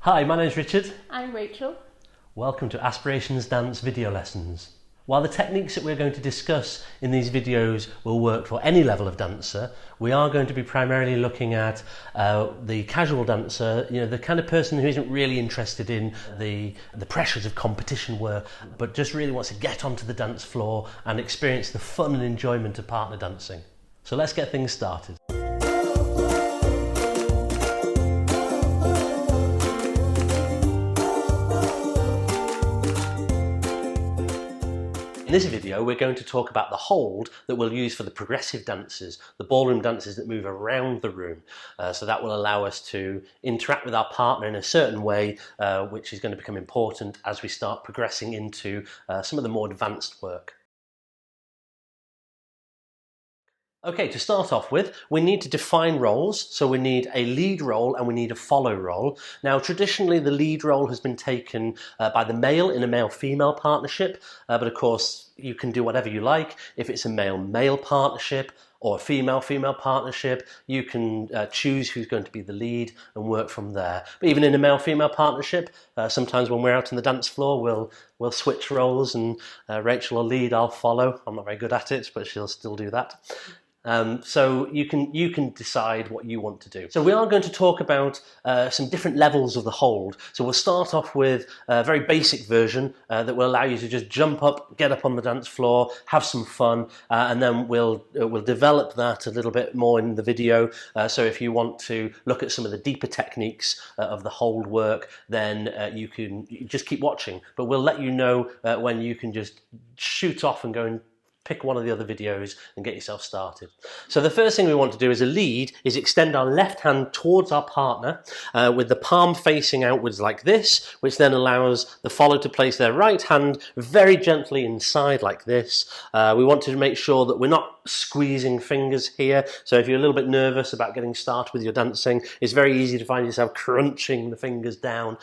Hi, my name's Richard. I'm Rachel. Welcome to Aspirations Dance video lessons. While the techniques that we're going to discuss in these videos will work for any level of dancer, we are going to be primarily looking at the casual dancer, the kind of person who isn't really interested in the pressures of competition work, but just really wants to get onto the dance floor and experience the fun and enjoyment of partner dancing. So let's get things started. In this video, we're going to talk about the hold that we'll use for the progressive dancers, the ballroom dancers that move around the room. So that will allow us to interact with our partner in a certain way, which is going to become important as we start progressing into some of the more advanced work. Okay, to start off with, we need to define roles. So we need a lead role and we need a follow role. Now, traditionally, the lead role has been taken by the male in a male-female partnership, but of course, you can do whatever you like. If it's a male-male partnership or a female-female partnership, you can choose who's going to be the lead and work from there. But even in a male-female partnership, sometimes when we're out on the dance floor, we'll switch roles and Rachel will lead, I'll follow. I'm not very good at it, but she'll still do that. So you can decide what you want to do. So we are going to talk about some different levels of the hold. So we'll start off with a very basic version that will allow you to just jump up, get up on the dance floor, have some fun, and then we'll develop that a little bit more in the video. So if you want to look at some of the deeper techniques of the hold work, then you just keep watching. But we'll let you know when you can just shoot off and go and pick one of the other videos and get yourself started. So the first thing we want to do as a lead is extend our left hand towards our partner with the palm facing outwards like this, which then allows the follow to place their right hand very gently inside like this. We want to make sure that we're not squeezing fingers here. So if you're a little bit nervous about getting started with your dancing, it's very easy to find yourself crunching the fingers down.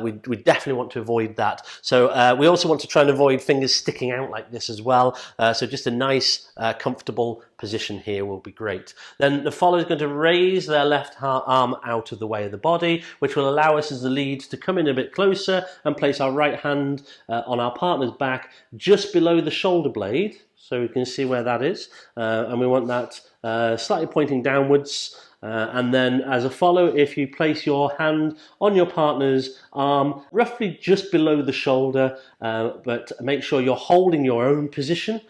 We definitely want to avoid that. So we also want to try and avoid fingers sticking out like this as well. So just a nice, comfortable position here will be great. Then the follower is going to raise their left arm out of the way of the body, which will allow us as the lead to come in a bit closer and place our right hand on our partner's back just below the shoulder blade. So we can see where that is. And we want that slightly pointing downwards. And then as a follow, if you place your hand on your partner's arm, roughly just below the shoulder, but make sure you're holding your own position.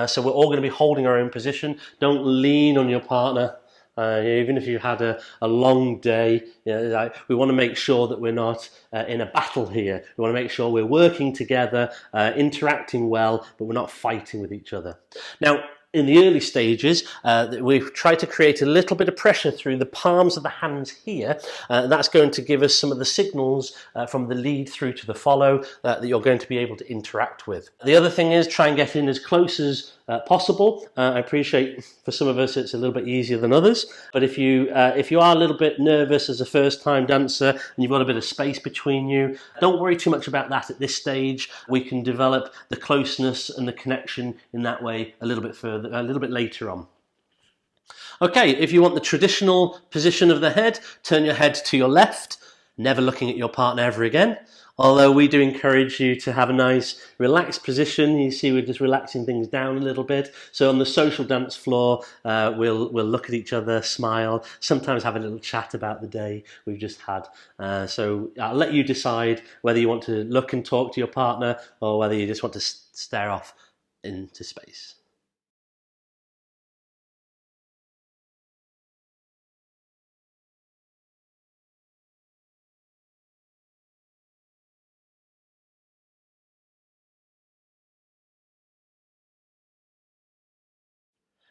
So we're all going to be holding our own position. Don't lean on your partner. Even if you had a long day, we want to make sure that we're not in a battle here. We want to make sure we're working together, interacting well, but we're not fighting with each other. Now, in the early stages, we've tried to create a little bit of pressure through the palms of the hands here. That's going to give us some of the signals from the lead through to the follow that you're going to be able to interact with. The other thing is try and get in as close as possible. I appreciate for some of us it's a little bit easier than others, but if you are a little bit nervous as a first-time dancer and you've got a bit of space between you, don't worry too much about that at this stage. We can develop the closeness and the connection in that way a little bit further, a little bit later on. Okay, if you want the traditional position of the head, turn your head to your left, never looking at your partner ever again. Although we do encourage you to have a nice relaxed position. You see we're just relaxing things down a little bit. So on the social dance floor, we'll look at each other, smile, sometimes have a little chat about the day we've just had. So I'll let you decide whether you want to look and talk to your partner or whether you just want to stare off into space.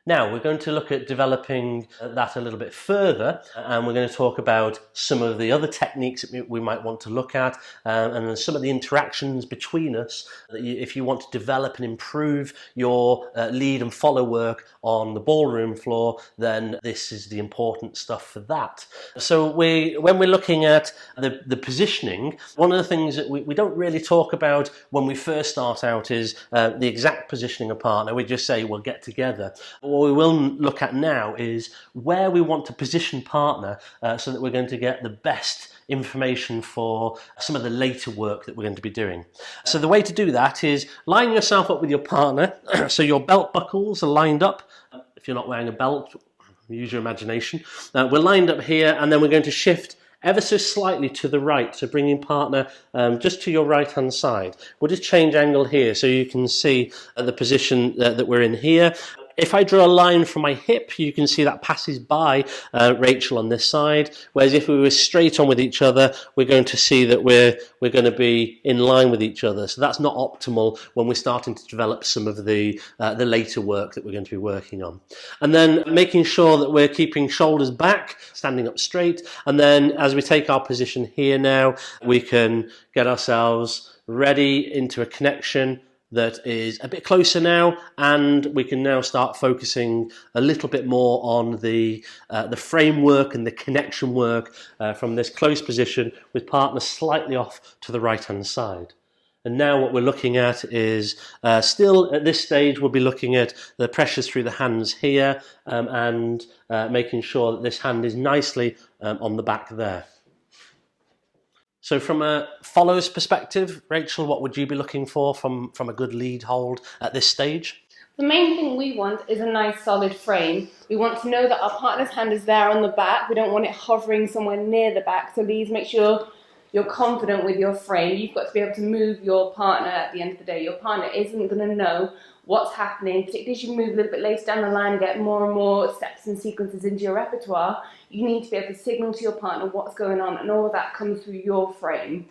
Now we're going to look at developing that a little bit further, and we're going to talk about some of the other techniques that we might want to look at, and then some of the interactions between us that if you want to develop and improve your lead and follow work on the ballroom floor, then this is the important stuff for that. So when we're looking at the positioning, one of the things that we don't really talk about when we first start out is the exact positioning of partner. We just say we'll get together. What we will look at now is where we want to position partner so that we're going to get the best information for some of the later work that we're going to be doing. So the way to do that is line yourself up with your partner, so your belt buckles are lined up. If you're not wearing a belt, use your imagination. We're lined up here, and then we're going to shift ever so slightly to the right, so bringing partner just to your right hand side. We'll just change angle here so you can see the position that we're in here. If I draw a line from my hip, you can see that passes by Rachel on this side, whereas if we were straight on with each other, we're going to see that we're going to be in line with each other. So that's not optimal when we're starting to develop some of the later work that we're going to be working on. And then making sure that we're keeping shoulders back, standing up straight, and then as we take our position here now, we can get ourselves ready into a connection that is a bit closer now, and we can now start focusing a little bit more on the framework and the connection work from this close position with partner slightly off to the right hand side. And now what we're looking at is, still at this stage, we'll be looking at the pressures through the hands here and making sure that this hand is nicely on the back there. So from a follows perspective, Rachel, what would you be looking for from a good lead hold at this stage? The main thing we want is a nice solid frame. We want to know that our partner's hand is there on the back. We don't want it hovering somewhere near the back. So please make sure you're confident with your frame. You've got to be able to move your partner at the end of the day. Your partner isn't going to know what's happening, particularly as you move a little bit later down the line and get more and more steps and sequences into your repertoire. You need to be able to signal to your partner what's going on, and all of that comes through your frame.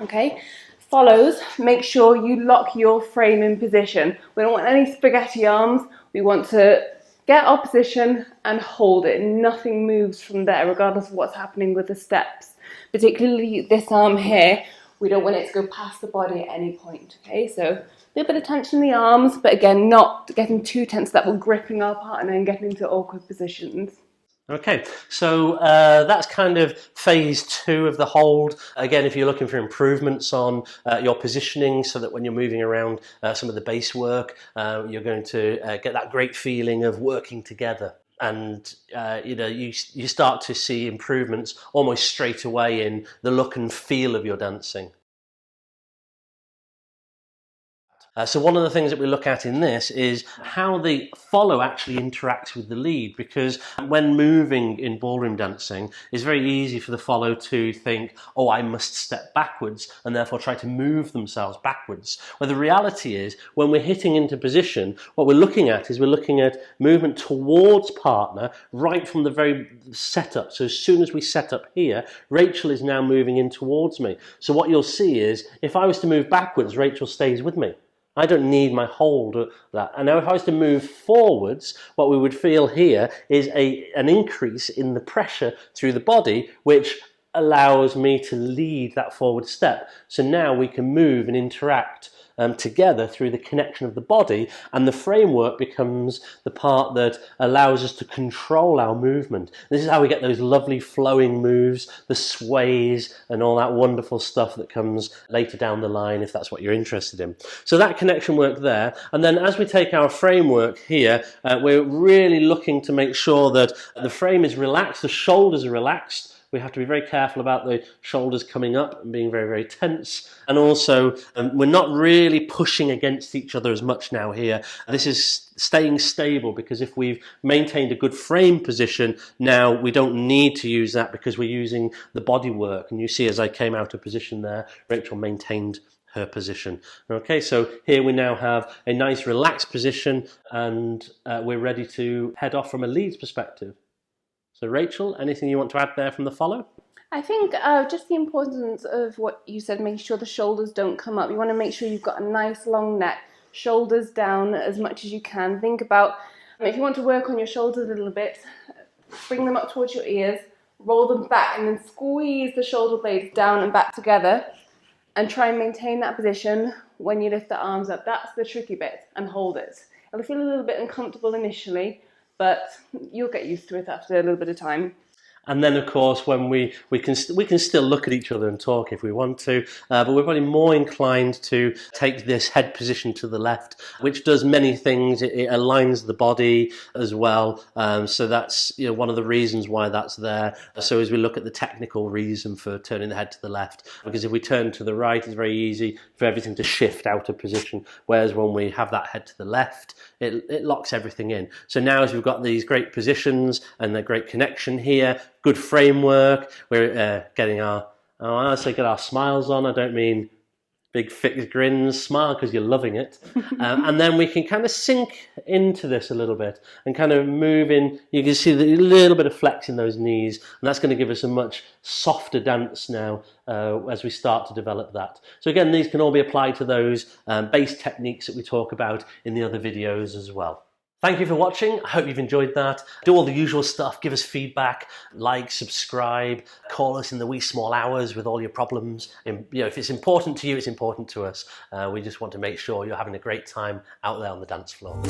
Okay? Follows, make sure you lock your frame in position. We don't want any spaghetti arms. We want to get our position and hold it. Nothing moves from there, regardless of what's happening with the steps. Particularly this arm here, we don't want it to go past the body at any point. Okay, so a little bit of tension in the arms, but again, not getting too tense that we're gripping our partner and getting into awkward positions. Okay, so that's kind of phase 2 of the hold. Again, if you're looking for improvements on your positioning so that when you're moving around some of the base work, you're going to get that great feeling of working together. And you start to see improvements almost straight away in the look and feel of your dancing. So one of the things that we look at in this is how the follow actually interacts with the lead, because when moving in ballroom dancing, it's very easy for the follow to think, oh, I must step backwards, and therefore try to move themselves backwards. Well, the reality is, when we're hitting into position, what we're looking at is we're looking at movement towards partner right from the very setup. So as soon as we set up here, Rachel is now moving in towards me. So what you'll see is, if I was to move backwards, Rachel stays with me. I don't need my hold of that. And now if I was to move forwards, what we would feel here is an increase in the pressure through the body, which allows me to lead that forward step. So now we can move and interact together through the connection of the body, and the framework becomes the part that allows us to control our movement. This is how we get those lovely flowing moves, the sways, and all that wonderful stuff that comes later down the line, if that's what you're interested in. So that connection work there, and then as we take our framework here, we're really looking to make sure that the frame is relaxed, the shoulders are relaxed. We have to be very careful about the shoulders coming up and being very, very tense. And also, we're not really pushing against each other as much now here. This is staying stable, because if we've maintained a good frame position, now we don't need to use that because we're using the body work. And you see, as I came out of position there, Rachel maintained her position. Okay, so here we now have a nice relaxed position, and we're ready to head off from a leads perspective. So Rachel, anything you want to add there from the follow? I think just the importance of what you said, making sure the shoulders don't come up. You want to make sure you've got a nice long neck, shoulders down as much as you can. Think about, if you want to work on your shoulders a little bit, bring them up towards your ears, roll them back, and then squeeze the shoulder blades down and back together, and try and maintain that position when you lift the arms up. That's the tricky bit, and hold it. It'll feel a little bit uncomfortable initially, but you'll get used to it after a little bit of time. And then, of course, when we can still look at each other and talk if we want to, but we're probably more inclined to take this head position to the left, which does many things. It aligns the body as well, so that's one of the reasons why that's there. So as we look at the technical reason for turning the head to the left, because if we turn to the right, it's very easy for everything to shift out of position, whereas when we have that head to the left, it locks everything in. So now as we've got these great positions and the great connection here, good framework, we're getting our, I say get our smiles on, I don't mean big fixed grins, smile because you're loving it. And then we can kind of sink into this a little bit and kind of move in. You can see a little bit of flex in those knees, and that's going to give us a much softer dance now as we start to develop that. So again, these can all be applied to those base techniques that we talk about in the other videos as well. Thank you for watching. I hope you've enjoyed that. Do all the usual stuff. Give us feedback, like, subscribe, call us in the wee small hours with all your problems. If it's important to you, it's important to us. We just want to make sure you're having a great time out there on the dance floor.